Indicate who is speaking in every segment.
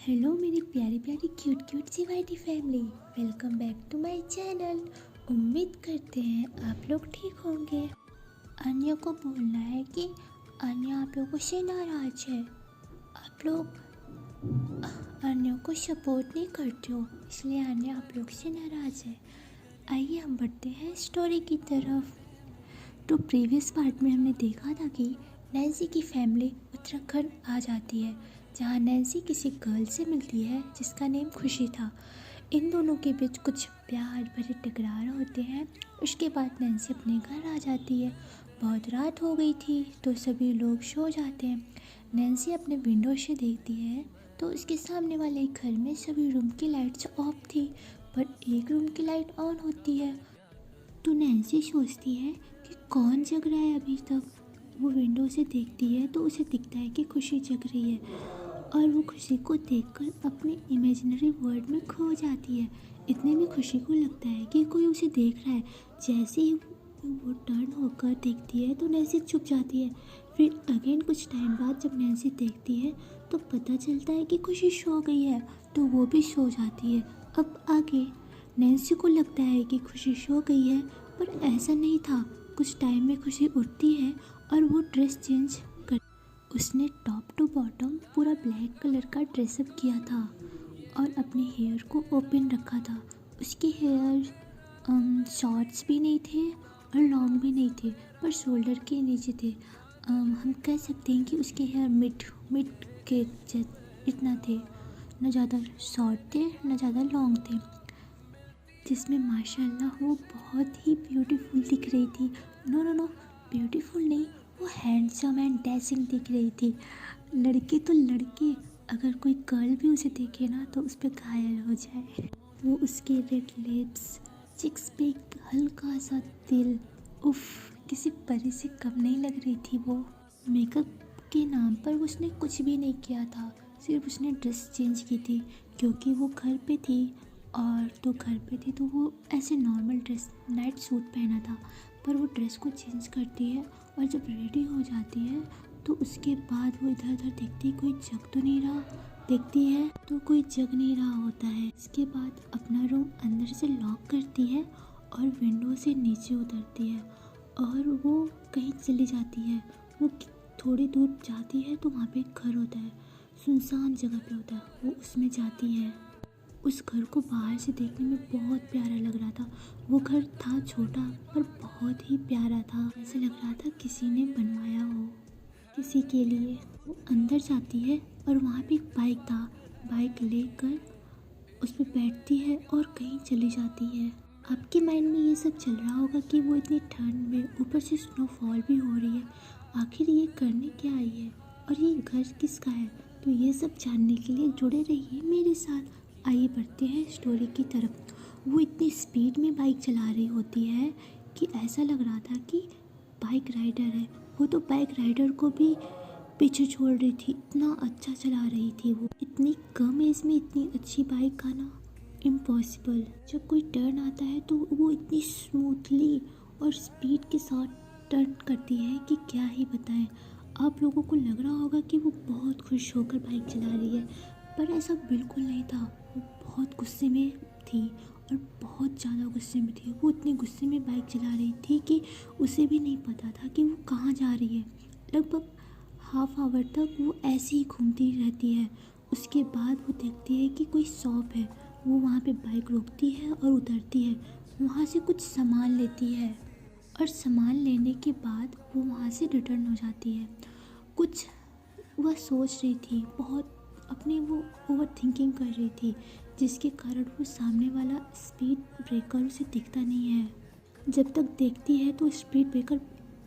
Speaker 1: Hello मेरी प्यारी प्यारी क्यूट क्यूट सी वाइटी family, welcome back to my channel. उम्मीद करते हैं आप लोग ठीक होंगे। अन्य को बोलना है कि अन्य आप लोगों से नाराज है। आप लोग अन्य को सपोर्ट नहीं करते हो, इसलिए अन्य आप लोग से नाराज है। आइए हम बढ़ते हैं स्टोरी की तरफ। तो प्रीवियस पार्ट में हमने देखा था कि नैन्सी की फैमिली उत्तराखंड आ जाती है, जहाँ नैन्सी किसी गर्ल से मिलती है जिसका नेम खुशी था। इन दोनों के बीच कुछ प्यार भरे टकरार होते हैं। उसके बाद नैन्सी अपने घर आ जाती है। बहुत रात हो गई थी तो सभी लोग सो जाते हैं। नैन्सी अपने विंडो से देखती है तो उसके सामने वाले घर में सभी रूम की लाइट्स ऑफ थी, पर एक रूम की लाइट ऑन होती है। तो नैन्सी सोचती है कि कौन जग रहा है अभी तक। वो विंडो से देखती है तो उसे दिखता है कि खुशी जग रही है, और वो खुशी को देखकर अपने इमेजिनरी वर्ल्ड में खो जाती है। इतने में खुशी को लगता है कि कोई उसे देख रहा है। जैसे ही वो टर्न होकर देखती है तो नैन्सी छुप जाती है। फिर अगेन कुछ टाइम बाद जब नैन्सी देखती है तो पता चलता है कि खुशी सो गई है, तो वो भी सो जाती है। अब आगे नैन्सी को लगता है कि खुशी सो गई है, पर ऐसा नहीं था। कुछ टाइम में खुशी उठती है और वो ड्रेस चेंज कर उसने टॉप टू बॉटम पूरा ब्लैक कलर का ड्रेसअप किया था और अपने हेयर को ओपन रखा था। उसके हेयर शॉर्ट्स भी नहीं थे और लॉन्ग भी नहीं थे, पर शोल्डर के नीचे थे। हम कह सकते हैं कि उसके हेयर मिड मिड के इतना थे, न ज़्यादा शॉर्ट थे न ज़्यादा लॉन्ग थे, जिसमें माशाल्लाह वो बहुत ही ब्यूटीफुल दिख रही थी। नो नो नो, ब्यूटीफुल नहीं, वो हैंडसम एंड डैशिंग दिख रही थी। लड़के तो लड़के, अगर कोई गर्ल भी उसे देखे ना तो उस पर घायल हो जाए। वो उसके रेड लिप्स, चिक्स पे एक हल्का सा दिल, उफ, किसी परी से कम नहीं लग रही थी वो। मेकअप के नाम पर उसने कुछ भी नहीं किया था, सिर्फ उसने ड्रेस चेंज की थी क्योंकि वो घर पे थी। और तो घर पे थी तो वो ऐसे नॉर्मल ड्रेस नाइट सूट पहना था, पर वो ड्रेस को चेंज करती है और जब रेडी हो जाती है तो उसके बाद वो इधर उधर देखती है कोई जग तो नहीं रहा। देखती है तो कोई जग नहीं रहा होता है। इसके बाद अपना रूम अंदर से लॉक करती है और विंडो से नीचे उतरती है और वो कहीं चली जाती है। वो थोड़ी दूर जाती है तो वहाँ पे एक घर होता है, सुनसान जगह पे होता है। वो उसमें जाती है। उस घर को बाहर से देखने में बहुत प्यारा लग रहा था। वो घर था छोटा पर बहुत ही प्यारा था, ऐसे लग रहा था किसी ने बनवाया हो किसी के लिए। वो अंदर जाती है और वहाँ पे एक बाइक था। बाइक लेकर उस पर बैठती है और कहीं चली जाती है। आपके माइंड में ये सब चल रहा होगा कि वो इतनी ठंड में ऊपर से स्नोफॉल भी हो रही है, आखिर ये करने क्या आई है और ये घर किसका है। तो ये सब जानने के लिए जुड़े रहिए मेरे साथ। आइए बढ़ते हैं स्टोरी की तरफ। वो इतनी स्पीड में बाइक चला रही होती है कि ऐसा लग रहा था कि बाइक राइडर है। वो तो बाइक राइडर को भी पीछे छोड़ रही थी, इतना अच्छा चला रही थी वो। इतनी कम एज में इतनी अच्छी बाइक आना इम्पॉसिबल। जब कोई टर्न आता है तो वो इतनी स्मूथली और स्पीड के साथ टर्न करती है कि क्या ही बताएं। आप लोगों को लग रहा होगा कि वो बहुत खुश होकर बाइक चला रही है, पर ऐसा बिल्कुल नहीं था। वो बहुत गुस्से में थी और बहुत ज़्यादा गुस्से में थी। वो इतने गुस्से में बाइक चला रही थी कि उसे भी नहीं पता था कि वो कहाँ जा रही है। लगभग हाफ आवर तक वो ऐसे ही घूमती रहती है। उसके बाद वो देखती है कि कोई शॉप है। वो वहाँ पे बाइक रोकती है और उतरती है, वहाँ से कुछ सामान लेती है और सामान लेने के बाद वो वहाँ से रिटर्न हो जाती है। कुछ वह सोच रही थी, बहुत अपने वो ओवर थिंकिंग कर रही थी, जिसके कारण वो सामने वाला स्पीड ब्रेकर उसे दिखता नहीं है। जब तक देखती है तो स्पीड ब्रेकर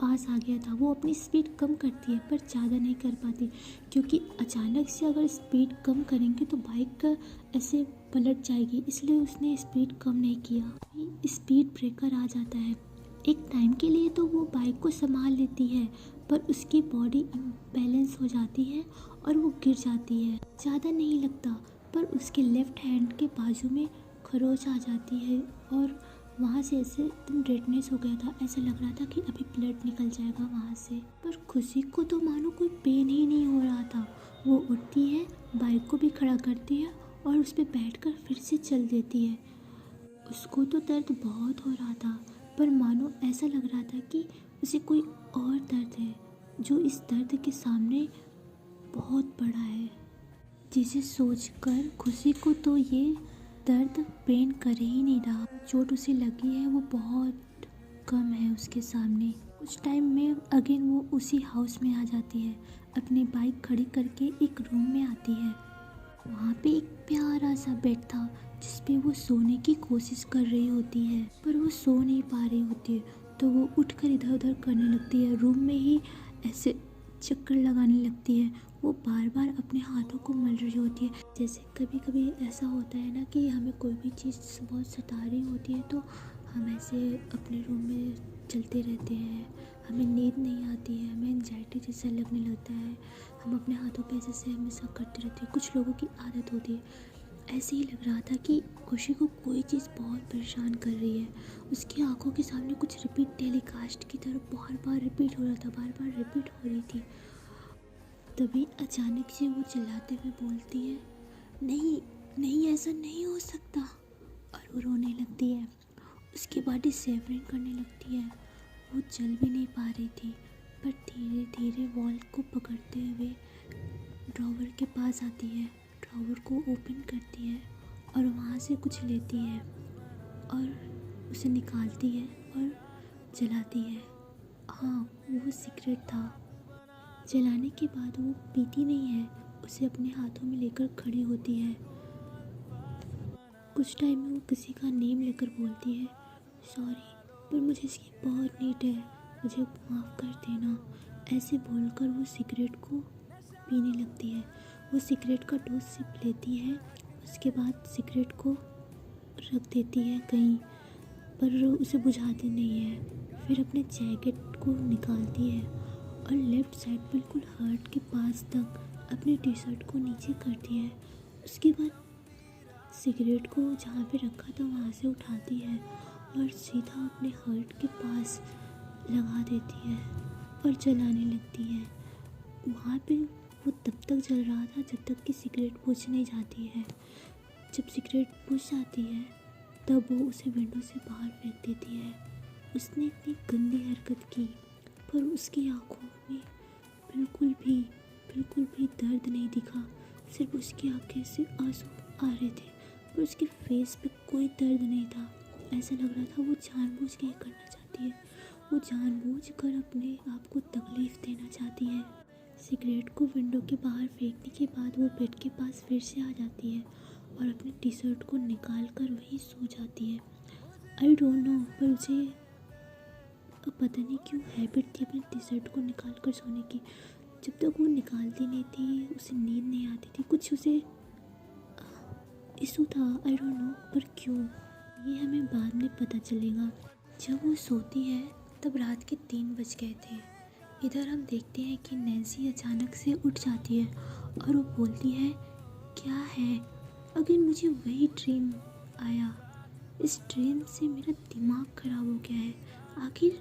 Speaker 1: पास आ गया था। वो अपनी स्पीड कम करती है पर ज़्यादा नहीं कर पाती, क्योंकि अचानक से अगर स्पीड कम करेंगे तो बाइक का ऐसे पलट जाएगी, इसलिए उसने स्पीड कम नहीं किया। स्पीड ब्रेकर आ जाता है। एक टाइम के लिए तो वो बाइक को संभाल लेती है, पर उसकी बॉडी इम्बैलेंस हो जाती है और वो गिर जाती है। ज़्यादा नहीं लगता, पर उसके लेफ्ट हैंड के बाजू में खरोच आ जाती है और वहाँ से ऐसे एकदम रेडनेस हो गया था। ऐसा लग रहा था कि अभी ब्लड निकल जाएगा वहाँ से। पर खुशी को तो मानो कोई पेन ही नहीं हो रहा था। वो उठती है, बाइक को भी खड़ा करती है और उस पर बैठकर फिर से चल देती है। उसको तो दर्द बहुत हो रहा था, पर मानो ऐसा लग रहा था कि उसे कोई और दर्द है जो इस दर्द के सामने बहुत बड़ा है, जिसे सोचकर खुशी को तो ये दर्द पेन कर ही नहीं रहा। चोट उसे लगी है वो बहुत कम है उसके सामने। कुछ टाइम में अगेन वो उसी हाउस में आ जाती है, अपनी बाइक खड़ी करके एक रूम में आती है। वहाँ पे एक प्यारा सा बेड था जिस पे वो सोने की कोशिश कर रही होती है, पर वो सो नहीं पा रही होती है, तो वो उठकर इधर उधर करने लगती है, रूम में ही ऐसे चक्कर लगाने लगती है। वो बार बार अपने हाथों को मल रही होती है। जैसे कभी कभी ऐसा होता है ना कि हमें कोई भी चीज़ बहुत सता रही होती है तो हम ऐसे अपने रूम में चलते रहते हैं, हमें नींद नहीं आती है, हमें एंजाइटी जैसा लगने लगता है, हम अपने हाथों पे ऐसे हमेशा करते रहते हैं। कुछ लोगों की आदत होती है। ऐसे ही लग रहा था कि खुशी को कोई चीज़ बहुत परेशान कर रही है। उसकी आंखों के सामने कुछ रिपीट टेलीकास्ट की तरह बार बार रिपीट हो रहा था, बार बार रिपीट हो रही थी। तभी अचानक से वो चिल्लाते हुए बोलती है, नहीं नहीं, ऐसा नहीं हो सकता, और वो रोने लगती है। उसकी बॉडी सेवरिंग करने लगती है। वो चल भी नहीं पा रही थी, पर धीरे धीरे वॉल को पकड़ते हुए ड्रॉवर के पास आती है, ड्रॉवर को ओपन करती है और वहाँ से कुछ लेती है और उसे निकालती है और जलाती है। हाँ, वो सिगरेट था। जलाने के बाद वो पीती नहीं है, उसे अपने हाथों में लेकर खड़ी होती है। कुछ टाइम में वो किसी का नेम लेकर बोलती है, सॉरी, पर मुझे इसकी बहुत नीड है, मुझे माफ़ कर देना। ऐसे बोलकर वो सिगरेट को पीने लगती है। वो सिगरेट का 2 सिप लेती है, उसके बाद सिगरेट को रख देती है कहीं, पर उसे बुझाती नहीं है। फिर अपने जैकेट को निकालती है और लेफ़्ट साइड बिल्कुल हार्ट के पास तक अपनी टी शर्ट को नीचे करती है। उसके बाद सिगरेट को जहाँ पे रखा था वहाँ से उठाती है और सीधा अपने हार्ट के पास लगा देती है और जलाने लगती है। वहाँ पे वो तब तक जल रहा था जब तक कि सिगरेट बुझ नहीं जाती है। जब सिगरेट बुझ जाती है तब वो उसे विंडो से बाहर फेंक देती है। उसने इतनी गंदी हरकत की, पर उसकी आंखों में बिल्कुल भी दर्द नहीं दिखा। सिर्फ उसकी आंखें से आंसू आ रहे थे, पर उसके फेस पे कोई दर्द नहीं था। ऐसा लग रहा था वो जानबूझ के ये करना चाहती है, वो जानबूझ कर अपने आप को तकलीफ़ देना चाहती है। सिगरेट को विंडो के बाहर फेंकने के बाद वो बेड के पास फिर से आ जाती है और अपनी टी शर्ट को निकाल कर वहीं सो जाती है। आई डोंट नो, पर उसे अब पता नहीं क्यों हैबिट थी अपनी टी शर्ट को निकाल कर सोने की। जब तक वो निकालती नहीं थी उसे नींद नहीं आती थी, कुछ उसे इशू था, आई डोंट नो, पर क्यों ये हमें बाद में पता चलेगा। जब वो सोती है तब रात के 3 बज गए थे। इधर हम देखते हैं कि नैन्सी अचानक से उठ जाती है और वो बोलती है, क्या है? अगर मुझे वही ड्रीम आया, इस ड्रीम से मेरा दिमाग ख़राब हो गया है, आखिर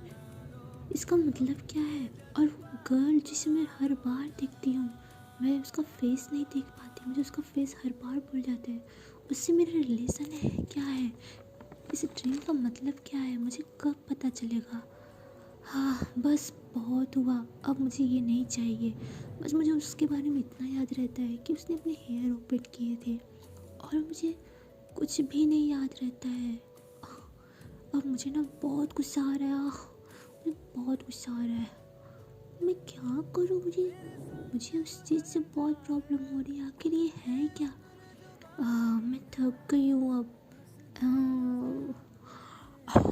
Speaker 1: इसका मतलब क्या है? और वो गर्ल जिसे मैं हर बार देखती हूँ, मैं उसका फेस नहीं देख पाती, मुझे उसका फेस हर बार भूल जाता है, उससे मेरा रिलेशन है क्या है? इस ड्रीम का मतलब क्या है? मुझे कब पता चलेगा? हाँ, बस बहुत हुआ, अब मुझे ये नहीं चाहिए। बस मुझे उसके बारे में इतना याद रहता है कि उसने अपने हेयर ओपन किए थे और मुझे कुछ भी नहीं याद रहता है। अब मुझे ना बहुत गुस्सा आ रहा है, मुझे बहुत गुस्सा आ रहा है। मैं क्या करूँ? मुझे उस चीज़ से बहुत प्रॉब्लम हो रही है, आखिर ये है क्या? मैं थक गई हूँ अब,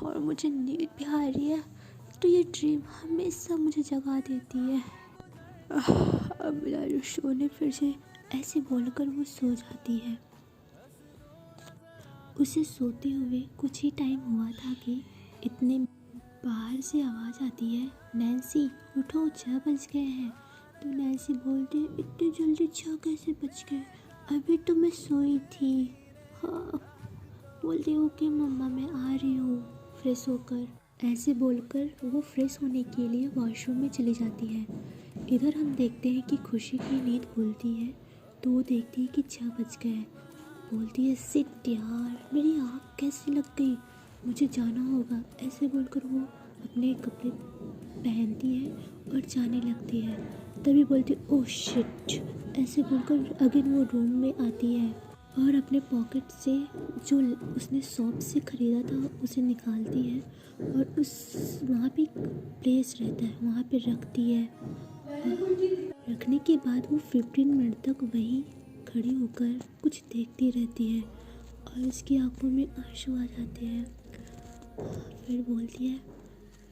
Speaker 1: और मुझे नींद भी आ रही है, तो ये ड्रीम हमेशा मुझे जगा देती है। अब मेरा सोने फिर से, ऐसे बोलकर वो सो जाती है। उसे सोते हुए कुछ ही टाइम हुआ था कि इतने बाहर से आवाज़ आती है, नैन्सी उठो, 6 बज गए हैं। तो नैन्सी बोलती है, इतनी जल्दी 6 कैसे बज गए? अभी तो मैं सोई थी। हाँ, बोलती हूँ कि मम्मा मैं आ रही हूँ फ्रेश होकर। ऐसे बोलकर वो फ्रेश होने के लिए वॉशरूम में चली जाती है। इधर हम देखते हैं कि खुशी की नींद खुलती है तो वो देखती है कि 6 बज गए हैं। बोलती है सिट यार, मेरी आँख कैसी लग गई, मुझे जाना होगा। ऐसे बोलकर वो अपने कपड़े पहनती है और जाने लगती है। तभी बोलती है ओह शिट। ऐसे बोलकर अगेन वो रूम में आती है और अपने पॉकेट से जो उसने शॉप से ख़रीदा था उसे निकालती है और उस वहाँ पे एक प्लेस रहता है वहाँ पे रखती है। रखने के बाद वो 15 मिनट तक वहीं खड़ी होकर कुछ देखती रहती है और उसकी आंखों में आंसू आ जाते हैं। फिर बोलती है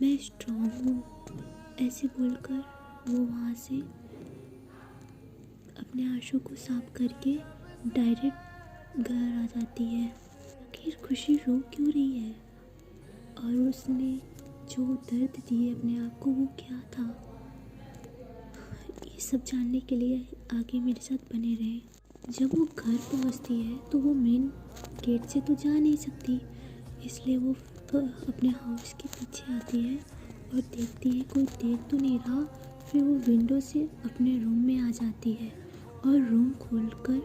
Speaker 1: मैं स्ट्रॉन्ग हूँ। ऐसे बोलकर वो वहाँ से अपने आंसू को साफ करके डायरेक्ट घर आ जाती है। आखिर खुशी रो क्यों रही है और उसने जो दर्द दिए अपने आप को वो क्या था, ये सब जानने के लिए आगे मेरे साथ बने रहें। जब वो घर पहुंचती है तो वो मेन गेट से तो जा नहीं सकती, इसलिए वो अपने हाउस के पीछे आती है और देखती है कोई देख तो नहीं रहा। फिर वो विंडो से अपने रूम में आ जाती है और रूम खोलकर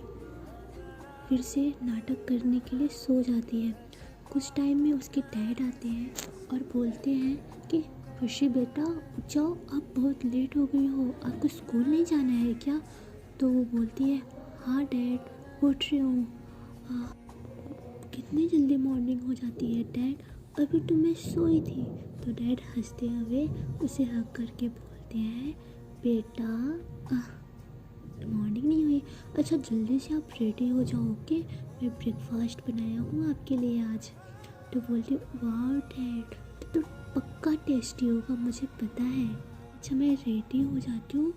Speaker 1: फिर से नाटक करने के लिए सो जाती है। कुछ टाइम में उसके डैड आते हैं और बोलते हैं कि खुशी बेटा उठ जाओ, आप बहुत लेट हो गई हो, आपको स्कूल नहीं जाना है क्या? तो वो बोलती है हाँ डैड उठ रही हूँ। कितनी जल्दी मॉर्निंग हो जाती है डैड, अभी तो मैं सोई थी। तो डैड हंसते हुए उसे हग करके बोलते हैं बेटा मॉर्निंग नहीं हुई, अच्छा जल्दी से आप रेडी हो जाओगे, मैं ब्रेकफास्ट बनाया हूँ आपके लिए आज। तो बोलती वाह डैड तो पक्का टेस्टी होगा, मुझे पता है। अच्छा मैं रेडी हो जाती हूँ,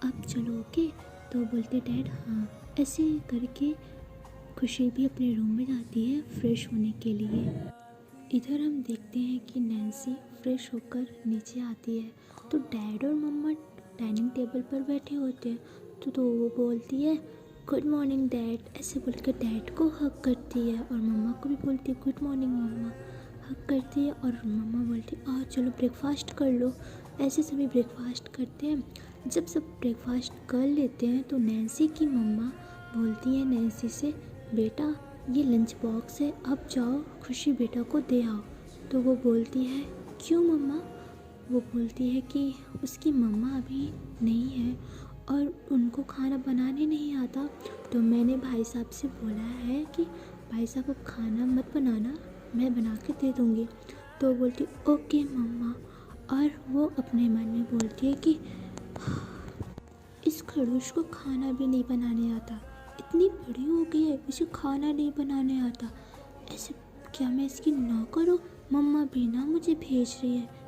Speaker 1: आप चलोगे? तो बोलते डैड हाँ। ऐसे करके खुशी भी अपने रूम में जाती है फ्रेश होने के लिए। इधर हम देखते हैं कि नैन्सी फ्रेश होकर नीचे आती है तो डैड और मम्मा डाइनिंग टेबल पर बैठे होते हैं। तो वो बोलती है गुड मॉर्निंग डैड। ऐसे बोलकर डैड को हग करती है और मम्मा को भी बोलती है गुड मॉर्निंग मम्मा, हग करती है। और मम्मा बोलती है चलो ब्रेकफास्ट कर लो। ऐसे सभी ब्रेकफास्ट करते हैं। जब सब ब्रेकफास्ट कर लेते हैं तो नैन्सी की मम्मा बोलती है नैन्सी से बेटा ये लंच बॉक्स है, अब जाओ खुशी बेटा को दे आओ। तो वो बोलती है क्यों मम्मा? वो बोलती है कि उसकी मम्मा अभी नहीं है और उनको खाना बनाने नहीं आता, तो मैंने भाई साहब से बोला है कि भाई साहब अब खाना मत बनाना, मैं बना के दे दूँगी। तो वो बोलती ओके मम्मा। और वो अपने मन में बोलती है कि इस खड़ूस को खाना भी नहीं बनाने आता, इतनी बड़ी हो गई है इसे खाना नहीं बनाने आता, ऐसे क्या मैं इसकी नौकर हूँ? मम्मा भी ना मुझे भेज रही है।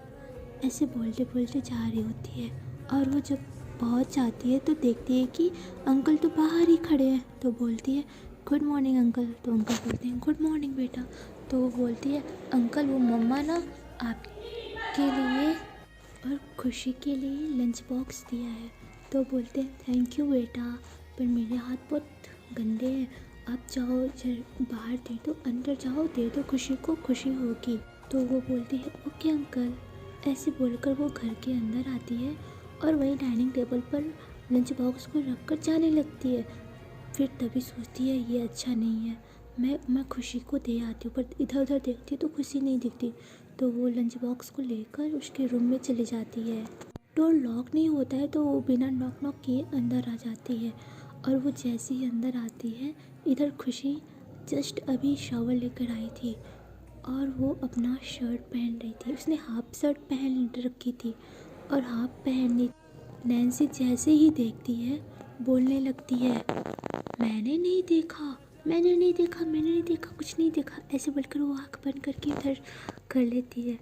Speaker 1: ऐसे बोलते बोलते जा रही होती है और वो जब पहुँच जाती है तो देखती है कि अंकल तो बाहर ही खड़े हैं। तो बोलती है गुड मॉर्निंग अंकल। तो अंकल बोलते हैं गुड मॉर्निंग बेटा। तो वो बोलती है अंकल वो मम्मा ना आपके लिए और खुशी के लिए लंच बॉक्स दिया है। तो बोलते हैं थैंक यू बेटा, पर मेरे हाथ बहुत गंदे हैं, आप जाओ बाहर दे दो, अंदर जाओ दे दो खुशी को, खुशी होगी। तो वो बोलती है ओके अंकल। ऐसे बोलकर वो घर के अंदर आती है और वही डाइनिंग टेबल पर लंच बॉक्स को रख कर जाने लगती है। फिर तभी सोचती है ये अच्छा नहीं है, मैं खुशी को दे आती हूँ। पर इधर उधर देखती है तो खुशी नहीं दिखती। तो वो लंच बॉक्स को लेकर उसके रूम में चली जाती है। डोर लॉक नहीं होता है तो वो बिना नॉक नॉक किए अंदर आ जाती है। और वो जैसे ही अंदर आती है इधर खुशी जस्ट अभी शावर लेकर आई थी और वो अपना शर्ट पहन रही थी। उसने हाफ शर्ट पहन रखी थी और हाफ पहननी। नैन्सी जैसे ही देखती है बोलने लगती है मैंने नहीं देखा, मैंने नहीं देखा, मैंने नहीं देखा, कुछ नहीं देखा। ऐसे बोलकर वो आँख बंद करके इधर कर लेती है।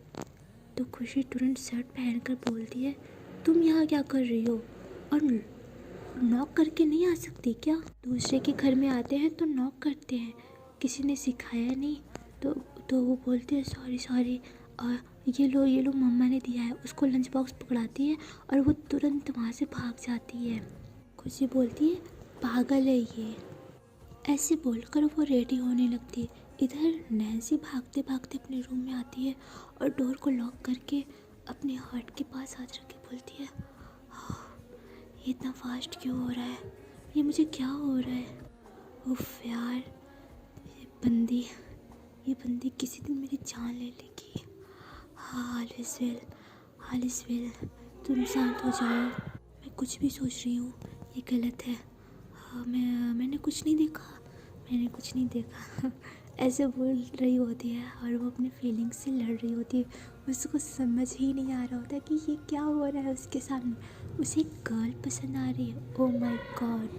Speaker 1: तो खुशी तुरंत शर्ट पहनकर बोलती है तुम यहाँ क्या कर रही हो और नॉक करके नहीं आ सकती क्या? दूसरे के घर में आते हैं तो नॉक करते हैं, किसी ने सिखाया नहीं। तो वो बोलती है सॉरी सॉरी, और ये लो मम्मा ने दिया है। उसको लंच बॉक्स पकड़ाती है और वो तुरंत वहाँ से भाग जाती है। खुशी बोलती है पागल है ये। ऐसे बोलकर वो रेडी होने लगती है। इधर नैन्सी भागते भागते अपने रूम में आती है और डोर को लॉक करके अपने हार्ट के पास हाथ रख के बोलती है ये इतना फास्ट क्यों हो रहा है? ये मुझे क्या हो रहा है? उफ यार, ये बंदी किसी दिन मेरी जान ले लेगी। हाँ ऑल इज़ वेल, तुम शांत हो जाओ। मैं कुछ भी सोच रही हूँ, ये गलत है। हाँ मैंने कुछ नहीं देखा ऐसे बोल रही होती है और वो अपने फीलिंग्स से लड़ रही होती है। उसको समझ ही नहीं आ रहा होता कि ये क्या हो रहा है उसके सामने। उसे एक गर्ल पसंद आ रही है। Oh my God.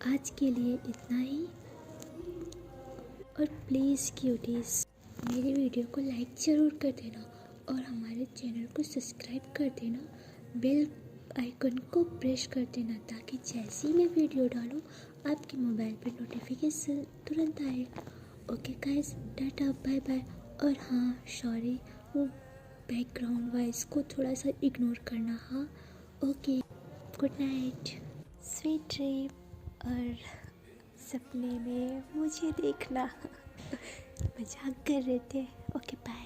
Speaker 1: आज के लिए इतना ही, और प्लीज़ क्यूटीज मेरी वीडियो को लाइक ज़रूर कर देना और हमारे चैनल को सब्सक्राइब कर देना। बेल आइकन को प्रेस कर देना ताकि जैसे ही मैं वीडियो डालूँ आपके मोबाइल पर नोटिफिकेशन तुरंत आए। Okay guys, ta-ta bye bye. और हाँ सॉरी, वो बैकग्राउंड वॉइस को थोड़ा सा इग्नोर करना। हाँ okay, good night, sweet dream, और सपने में मुझे देखना। मजाक कर रहे थे। Okay bye.